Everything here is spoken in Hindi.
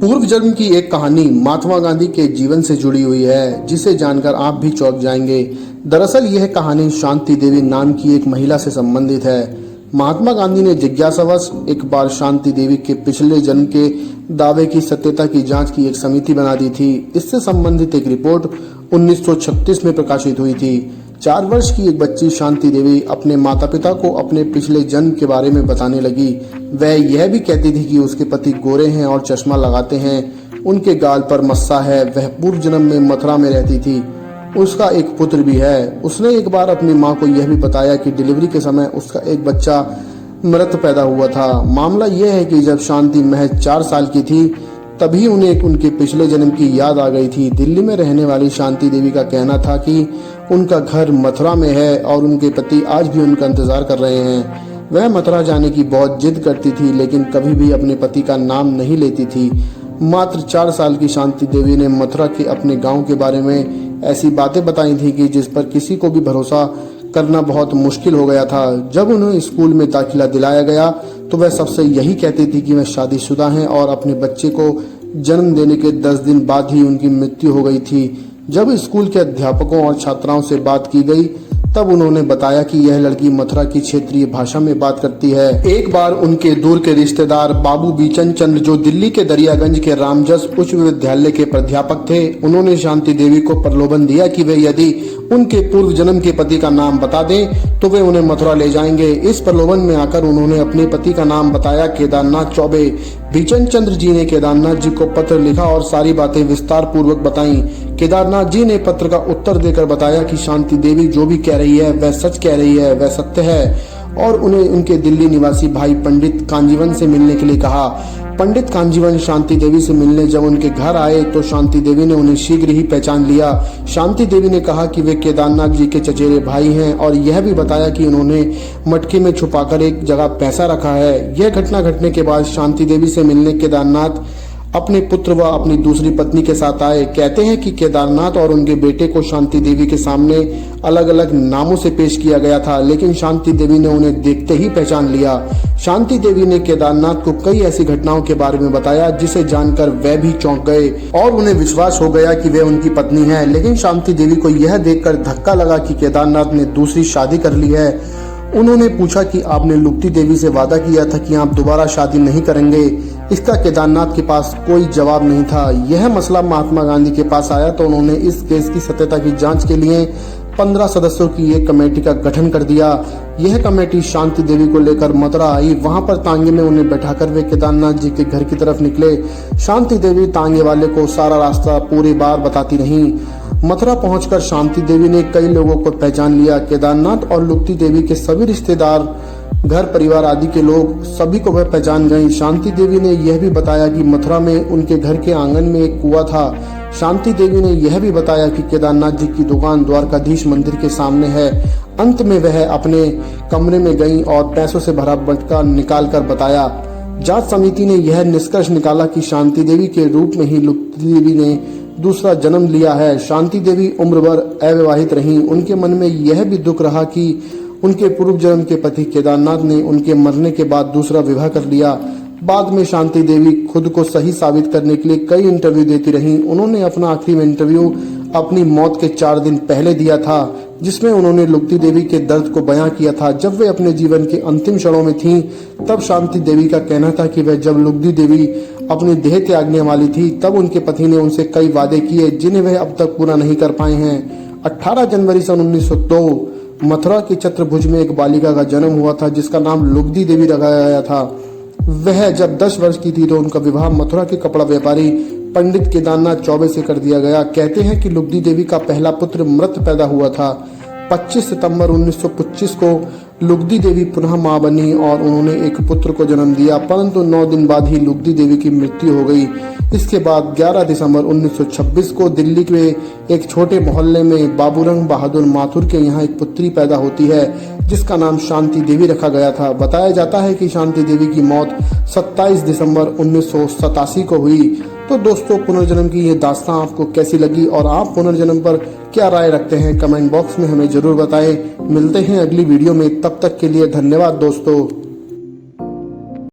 पूर्व जन्म की एक कहानी महात्मा गांधी के जीवन से जुड़ी हुई है, जिसे जानकर आप भी चौंक जाएंगे। दरअसल यह कहानी शांति देवी नाम की एक महिला से संबंधित है। महात्मा गांधी ने जिज्ञासावश एक बार शांति देवी के पिछले जन्म के दावे की सत्यता की जांच की एक समिति बना दी थी। इससे संबंधित एक रिपोर्ट 1936 में प्रकाशित हुई थी। 4 वर्ष की एक बच्ची शांति देवी अपने माता पिता को अपने पिछले जन्म के बारे में बताने लगी। वह यह भी कहती थी कि उसके पति गोरे हैं और चश्मा लगाते हैं, उनके गाल पर मस्सा है, वह पूर्व जन्म में मथुरा में रहती थी, उसका एक पुत्र भी है। उसने एक बार अपनी माँ को यह भी बताया कि डिलीवरी के समय उसका एक बच्चा मृत पैदा हुआ था। मामला यह है कि जब शांति महज 4 साल की थी तभी उन्हें उनके पिछले जन्म की याद आ गई थी। दिल्ली में रहने वाली शांति देवी का कहना था कि उनका घर मथुरा में है और उनके पति आज भी उनका इंतजार कर रहे हैं। वह मथुरा जाने की बहुत जिद करती थी, लेकिन कभी भी अपने पति का नाम नहीं लेती थी। मात्र 4 साल की शांति देवी ने मथुरा के अपने गांव के बारे में ऐसी बातें बताई थी कि जिस पर किसी को भी भरोसा करना बहुत मुश्किल हो गया था। जब उन्हें स्कूल में दाखिला दिलाया गया तो वह सबसे यही कहती थी कि वह शादीशुदा हैं और अपने बच्चे को जन्म देने के 10 दिन बाद ही उनकी मृत्यु हो गई थी। जब स्कूल के अध्यापकों और छात्राओं से बात की गई तब उन्होंने बताया कि यह लड़की मथुरा की क्षेत्रीय भाषा में बात करती है। एक बार उनके दूर के रिश्तेदार बाबू बीचन चंद्र, जो दिल्ली के दरियागंज के रामजस उच्च विद्यालय के प्राध्यापक थे, उन्होंने शांति देवी को प्रलोभन दिया कि वे यदि उनके पूर्व जन्म के पति का नाम बता दें तो वे उन्हें मथुरा ले जाएंगे। इस प्रलोभन में आकर उन्होंने अपने पति का नाम बताया, केदारनाथ चौबे। बीचन चंद्र जी ने केदारनाथ जी को पत्र लिखा और सारी बातें विस्तार पूर्वक बताई। केदारनाथ जी ने पत्र का उत्तर देकर बताया कि शांति देवी जो भी कह रही है वह सच कह रही है, वह सत्य है, और उन्हें उनके दिल्ली निवासी भाई पंडित कांजीवन से मिलने के लिए कहा। पंडित कांजीवन शांति देवी से मिलने जब उनके घर आए तो शांति देवी ने उन्हें शीघ्र ही पहचान लिया। शांति देवी ने कहा कि वे केदारनाथ जी के चचेरे भाई हैं और यह भी बताया कि उन्होंने मटके में छुपाकर एक जगह पैसा रखा है। यह घटना घटने के बाद शांति देवी से मिलने केदारनाथ अपने पुत्र व अपनी दूसरी पत्नी के साथ आए। कहते हैं कि केदारनाथ और उनके बेटे को शांति देवी के सामने अलग अलग नामों से पेश किया गया था, लेकिन शांति देवी ने उन्हें देखते ही पहचान लिया। शांति देवी ने केदारनाथ को कई ऐसी घटनाओं के बारे में बताया जिसे जानकर वह भी चौंक गए और उन्हें विश्वास हो गया कि वे उनकी पत्नी है। लेकिन शांति देवी को यह देखकर धक्का लगा कि केदारनाथ ने दूसरी शादी कर ली है। उन्होंने पूछा कि आपने लुप्ती देवी से वादा किया था कि आप दोबारा शादी नहीं करेंगे। इसका केदारनाथ के पास कोई जवाब नहीं था। यह मसला महात्मा गांधी के पास आया तो उन्होंने इस केस की सत्यता की जांच के लिए 15 सदस्यों की एक कमेटी का गठन कर दिया। यह कमेटी शांति देवी को लेकर मथुरा आई। वहां पर तांगे में उन्हें बैठाकर वे केदारनाथ जी के घर की तरफ निकले। शांति देवी तांगे वाले को सारा रास्ता पूरी बार बताती रहीं। मथुरा पहुंचकर शांति देवी ने कई लोगों को पहचान लिया। केदारनाथ और लुप्ती देवी के सभी रिश्तेदार, घर परिवार आदि के लोग, सभी को वह पहचान गई। शांति देवी ने यह भी बताया कि मथुरा में उनके घर के आंगन में एक कुआं था। शांति देवी ने यह भी बताया कि केदारनाथ जी की दुकान द्वारकाधीश मंदिर के सामने है। अंत में वह अपने कमरे में गई और पैसों से भरा मटका निकाल कर बताया। जांच समिति ने यह निष्कर्ष निकाला कि शांति देवी के रूप में ही लुप्ती देवी ने दूसरा जन्म लिया है। शांति देवी उम्र भर अविवाहित रहीं। उनके मन में यह भी दुख रहा कि उनके पूर्व जन्म के पति केदारनाथ ने उनके मरने के बाद दूसरा विवाह कर लिया। बाद में शांति देवी खुद को सही साबित करने के लिए कई इंटरव्यू देती रहीं। उन्होंने अपना आखिरी इंटरव्यू अपनी मौत के 4 दिन पहले दिया था, जिसमें उन्होंने लुप्ती देवी के दर्द को बयां किया था। जब वे अपने जीवन के अंतिम क्षणों में थीं, तब शांति देवी का कहना था कि वह जब लुप्ती देवी अपनी देह त्यागने वाली थी तब उनके पति ने उनसे कई वादे किए जिन्हें वह अब तक पूरा नहीं कर पाए हैं। 18 जनवरी सन 1902 मथुरा के चतुर्भुज में एक बालिका का जन्म हुआ था जिसका नाम लुप्ती देवी रखा गया था। वह जब 10 वर्ष की थी तो उनका विवाह मथुरा के कपड़ा व्यापारी पंडित केदारनाथ चौबे से कर दिया गया। कहते हैं कि लुप्ती देवी का पहला पुत्र मृत पैदा हुआ था। 25 सितंबर 1925 को लुप्ती देवी पुनः मां बनी और उन्होंने एक पुत्र को जन्म दिया, परंतु 9 दिन बाद ही लुप्ती देवी की मृत्यु हो गई। इसके बाद 11 दिसंबर 1926 को दिल्ली के एक छोटे मोहल्ले में बाबूरंग बहादुर माथुर के यहाँ एक पुत्री पैदा होती है जिसका नाम शांति देवी रखा गया था। बताया जाता है कि शांति देवी की मौत 27 दिसंबर 1987 को हुई। तो दोस्तों, पुनर्जन्म की ये दास्तां आपको कैसी लगी और आप पुनर्जन्म पर क्या राय रखते हैं, कमेंट बॉक्स में हमें जरूर बताएं। मिलते हैं अगली वीडियो में, तब तक के लिए धन्यवाद दोस्तों।